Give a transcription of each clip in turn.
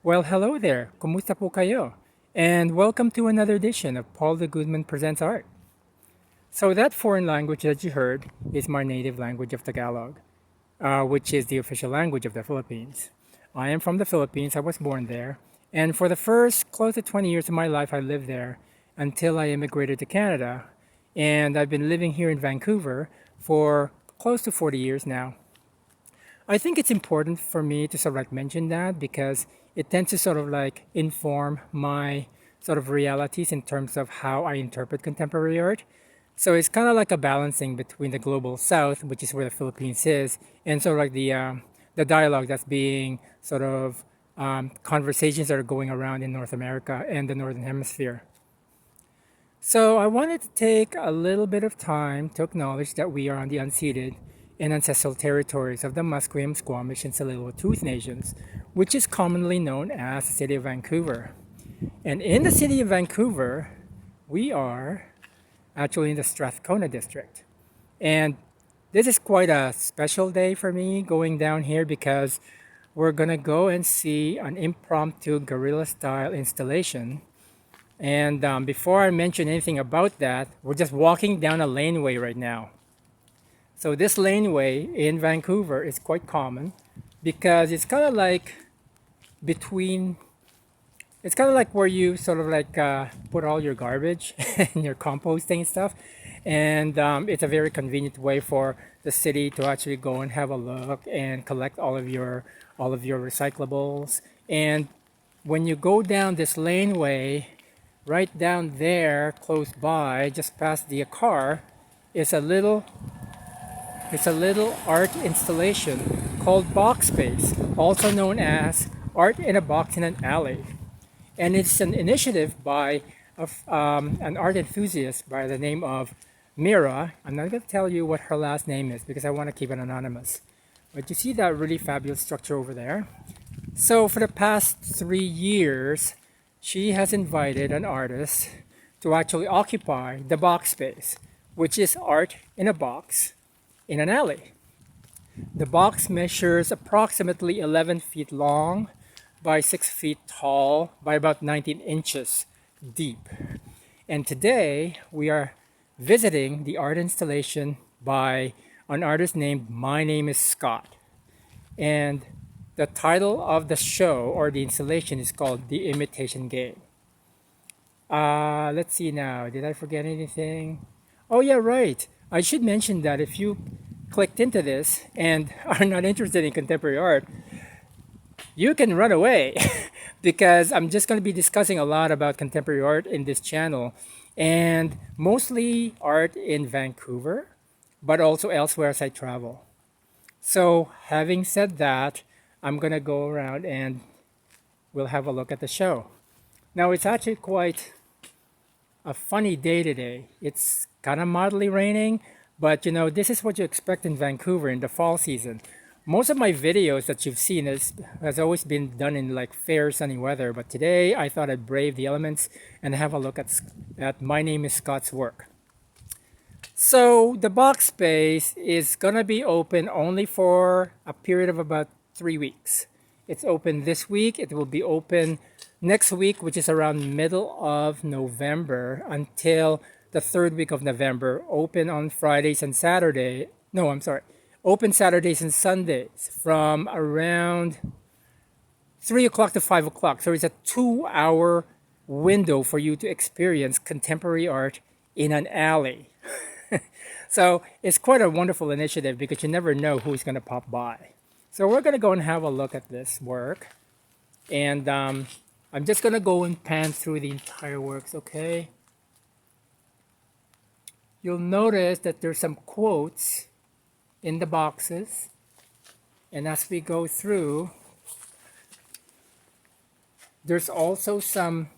Well, hello there. Kumusta po kayo? And welcome to another edition of Paul de Guzman Presents Art. So that foreign language that you heard is my native language of Tagalog, which is the official language of the Philippines. I am from the Philippines. I was born there. And for the first close to 20 years of my life, I lived there until I immigrated to Canada. And I've been living here in Vancouver for close to 40 years now. I think it's important for me to sort of like mention that because it tends to sort of like inform my sort of realities in terms of how I interpret contemporary art. So it's kind of like a balancing between the global south, which is where the Philippines is, and sort of like the dialogue that's being sort of conversations that are going around in North America and the Northern Hemisphere. So I wanted to take a little bit of time to acknowledge that we are on the unceded and ancestral territories of the Musqueam, Squamish, and Tsleil-Waututh nations, which is commonly known as the city of Vancouver. And in the city of Vancouver, we are actually in the Strathcona district. And this is quite a special day for me going down here because we're gonna go and see an impromptu guerrilla style installation. And before I mention anything about that, we're just walking down a laneway right now. So this laneway in Vancouver is quite common because it's kind of like between, it's kind of like where you sort of like put all your garbage and your composting stuff. And it's a very convenient way for the city to actually go and have a look and collect all of your recyclables. And when you go down this laneway, right down there, close by, just past the car, is a little art installation called Boxspace, also known as Art in a Box in an Alley. And it's an initiative by an art enthusiast by the name of Mira. I'm not going to tell you what her last name is because I want to keep it anonymous. But you see that really fabulous structure over there? So for the past 3 years, she has invited an artist to actually occupy the box space, which is art in a box in an alley. The box measures approximately 11 feet long by 6 feet tall by about 19 inches deep. And today we are visiting the art installation by an artist named My Name Is Scot. And the title of the show or the installation is called The Imitation Game. Let's see now. Did I forget anything? Oh, yeah, right. I should mention that if you clicked into this and are not interested in contemporary art, you can run away because I'm just going to be discussing a lot about contemporary art in this channel and mostly art in Vancouver, but also elsewhere as I travel. So, having said that, I'm going to go around and we'll have a look at the show. Now, it's actually quite a funny day today. It's kind of mildly raining, but this is what you expect in Vancouver in the fall season. Most of my videos that you've seen has always been done in like fair sunny weather, but today I thought I'd brave the elements and have a look at My Name Is Scot's work. So the box space is gonna be open only for a period of about 3 weeks. It's open this week. It will be open next week, which is around middle of November, until the third week of November. Open on Fridays and Saturday. No, I'm sorry. Open Saturdays and Sundays from around 3 o'clock to 5 o'clock. So it's a 2 hour window for you to experience contemporary art in an alley. So it's quite a wonderful initiative because you never know who's going to pop by. So we're going to go and have a look at this work. And I'm just going to go and pan through the entire works, okay? You'll notice that there's some quotes in the boxes. And as we go through, there's also some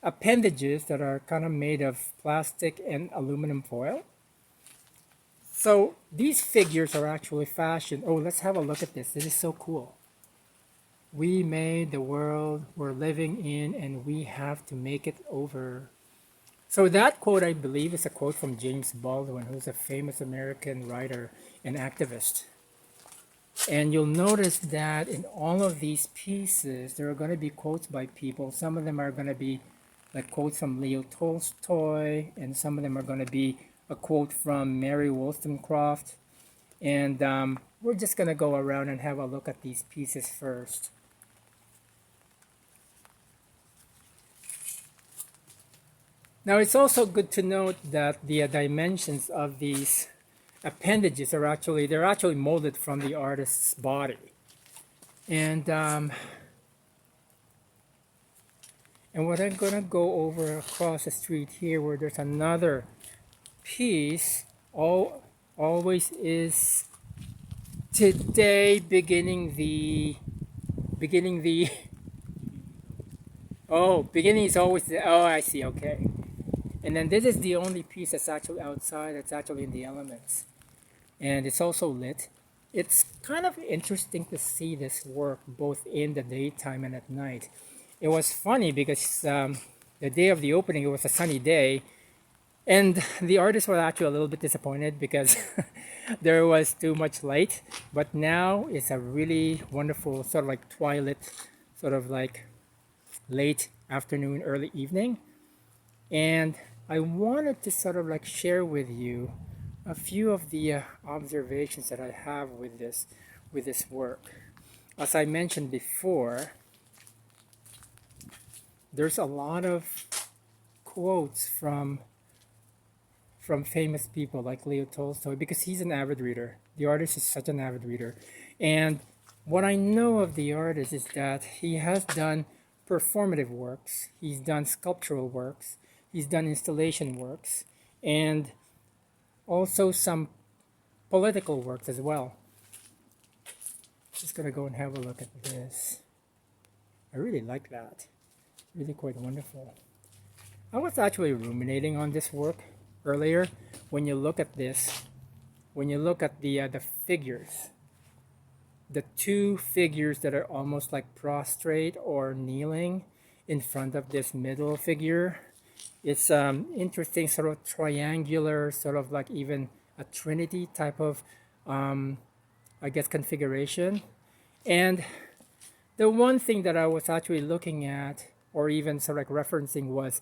appendages that are kind of made of plastic and aluminum foil. So these figures are actually fashioned. Oh, let's have a look at this. This is so cool. We made the world we're living in and we have to make it over. So that quote, I believe, is a quote from James Baldwin, who's a famous American writer and activist. And you'll notice that in all of these pieces, there are going to be quotes by people. Some of them are going to be like quotes from Leo Tolstoy, and some of them are going to be a quote from Mary Wollstonecraft. And we're just going to go around and have a look at these pieces first. Now, it's also good to note that the dimensions of these appendages are they're actually molded from the artist's body. And what I'm going to go over across the street here, where there's another piece, always is today, beginning the beginning is always the, I see, okay. And then this is the only piece that's actually outside, that's actually in the elements. And it's also lit. It's kind of interesting to see this work both in the daytime and at night. It was funny because the day of the opening, it was a sunny day. And the artists were actually a little bit disappointed because there was too much light. But now it's a really wonderful sort of like twilight, sort of like late afternoon, early evening. And I wanted to sort of like share with you a few of the observations that I have with this work. As I mentioned before, there's a lot of quotes from famous people like Leo Tolstoy, because he's an avid reader. The artist is such an avid reader. And what I know of the artist is that he has done performative works, he's done sculptural works, he's done installation works, and also some political works as well. Just gonna go and have a look at this. I really like that. Really quite wonderful. I was actually ruminating on this work earlier. When you look at this, when you look at the figures, the two figures that are almost like prostrate or kneeling in front of this middle figure, it's interesting, sort of triangular, sort of like even a trinity type of I guess configuration. And the one thing that I was actually looking at, or even sort of like referencing, was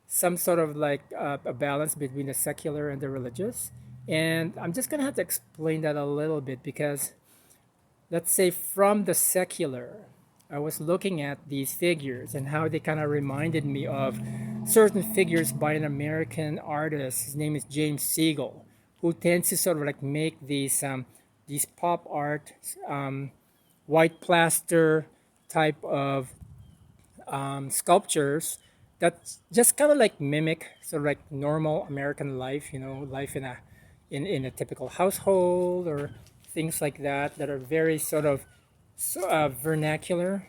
some sort of like a balance between the secular and the religious. And I'm just gonna have to explain that a little bit, because let's say from the secular, I was looking at these figures and how they kind of reminded me of certain figures by an American artist. His name is James Siegel, who tends to sort of like make these pop art, white plaster type of sculptures that just kind of like mimic sort of like normal American life, life in a typical household, or things like that that are very sort of vernacular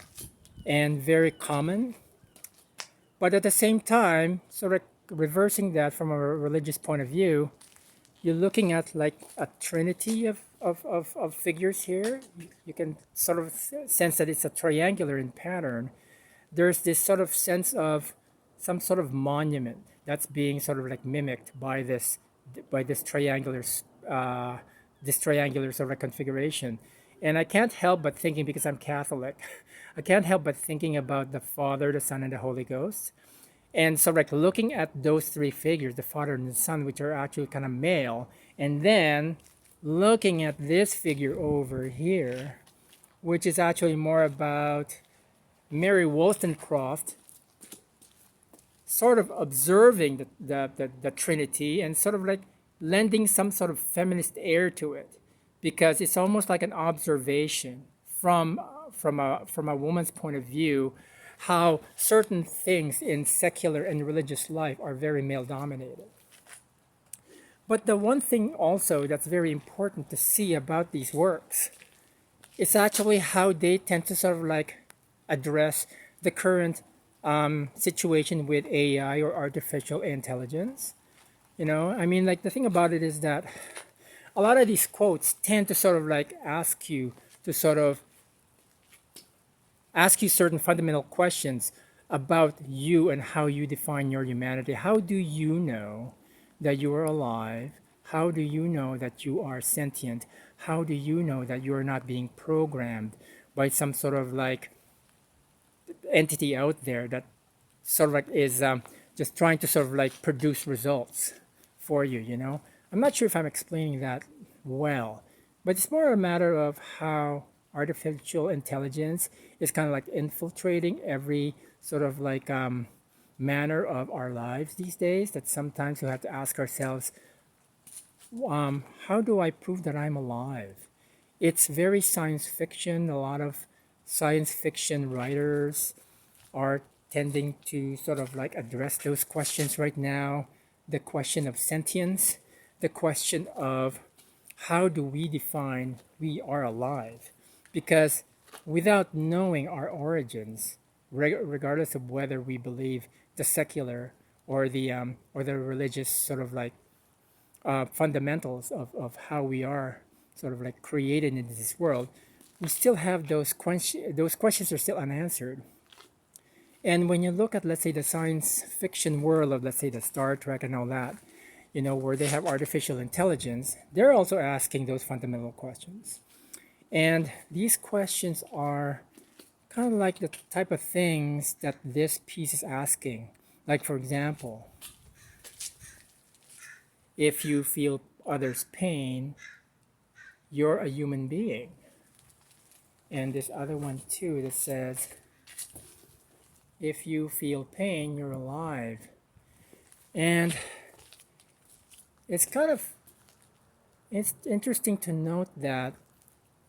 and very common. But at the same time, sort of reversing that from a religious point of view, you're looking at like a trinity of figures here. You can sort of sense that it's a triangular in pattern. There's this sort of sense of some sort of monument that's being sort of like mimicked by this triangular sort of configuration. And I can't help but thinking, because I'm Catholic, I can't help but thinking about the Father, the Son, and the Holy Ghost. And so like looking at those three figures, the Father and the Son, which are actually kind of male, and then looking at this figure over here, which is actually more about Mary Wollstonecraft, sort of observing the Trinity and sort of like lending some sort of feminist air to it, because it's almost like an observation from a woman's point of view, how certain things in secular and religious life are very male dominated. But the one thing also that's very important to see about these works is actually how they tend to sort of like address the current situation with AI, or artificial intelligence. I mean, like, the thing about it is that a lot of these quotes tend to sort of like ask you certain fundamental questions about you and how you define your humanity. How do you know that you are alive? How do you know that you are sentient? how do you know that you're not being programmed by some sort of like entity out there that sort of like is just trying to sort of like produce results for you, you know? I'm not sure if I'm explaining that well, but it's more a matter of how artificial intelligence is kind of like infiltrating every sort of like manner of our lives these days, that sometimes we have to ask ourselves, how do I prove that I'm alive? It's very science fiction. A lot of science fiction writers are tending to sort of like address those questions right now. The question of sentience, the question of how do we define we are alive? Because without knowing our origins, regardless of whether we believe the secular or the religious sort of like fundamentals of how we are sort of like created in this world, we still have those questions are still unanswered. And when you look at, let's say, the science fiction world of, let's say, the Star Trek and all that, you know, where they have artificial intelligence, they're also asking those fundamental questions. And these questions are kind of like the type of things that this piece is asking. Like, for example, if you feel others' pain, you're a human being. And this other one too that says, if you feel pain, you're alive. And it's interesting to note that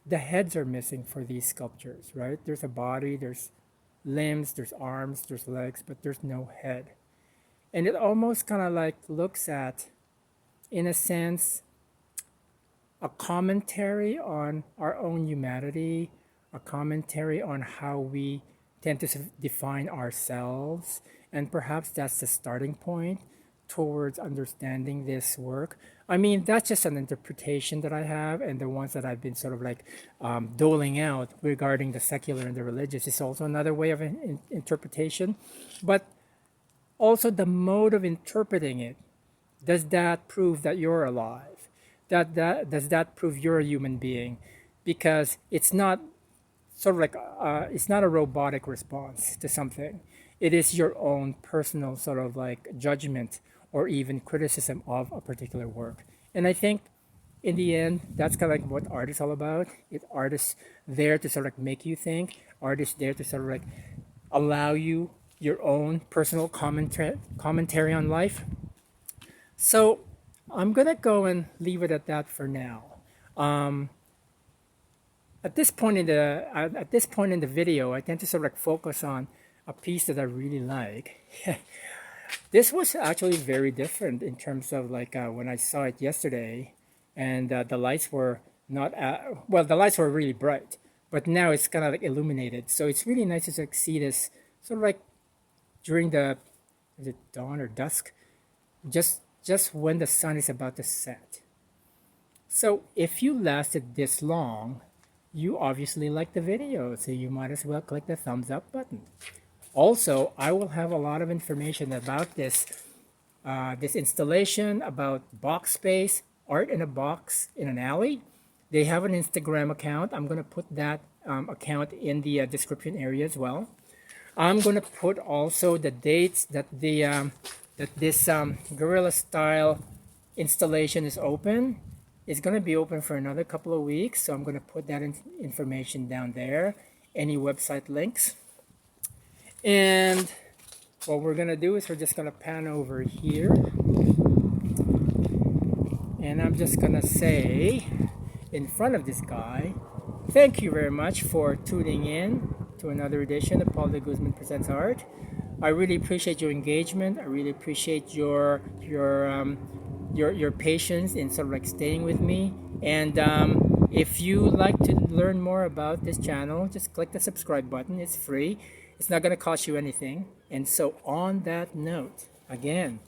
the heads are missing for these sculptures, right? There's a body, there's limbs, there's arms, there's legs, but there's no head. And it almost kind of like looks at, in a sense, a commentary on our own humanity, a commentary on how we tend to define ourselves, and perhaps that's the starting point towards understanding this work. I mean, that's just an interpretation that I have, and the ones that I've been sort of like doling out regarding the secular and the religious is also another way of interpretation. But also the mode of interpreting it, does that prove that you're alive? Does that prove you're a human being? Because it's not sort of like it's not a robotic response to something. It is your own personal sort of like judgment or even criticism of a particular work. And I think in the end, that's kind of like what art is all about. Art is there to sort of like make you think. Art is there to sort of like allow you your own personal commentary on life. So I'm gonna go and leave it at that for now. At this point in the video, I tend to sort of like focus on a piece that I really like. This was actually very different in terms of like when I saw it yesterday, and the lights were not well. The lights were really bright, but now it's kind of like illuminated. So it's really nice to like see this sort of like during the, is it dawn or dusk, just when the sun is about to set. So if you lasted this long, you obviously like the video, so you might as well click the thumbs up button. Also, I will have a lot of information about this installation, about Boxspace, Art in a Box in an Alley. They have an Instagram account. I'm going to put that account in the description area as well. I'm going to put also the dates that this guerrilla style installation is open. It's going to be open for another couple of weeks, so I'm going to put that information down there, any website links. And what we're going to do is we're just going to pan over here, and I'm just going to say in front of this guy, thank you very much for tuning in to another edition of Paul de Guzman Presents Art. I really appreciate your engagement. I really appreciate your patience in sort of like staying with me. And if you like to learn more about this channel, just click the subscribe button. It's free. It's not going to cost you anything. And so on that note, again,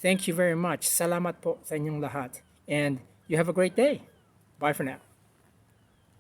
thank you very much. Salamat po sa inyong lahat. And you have a great day. Bye for now.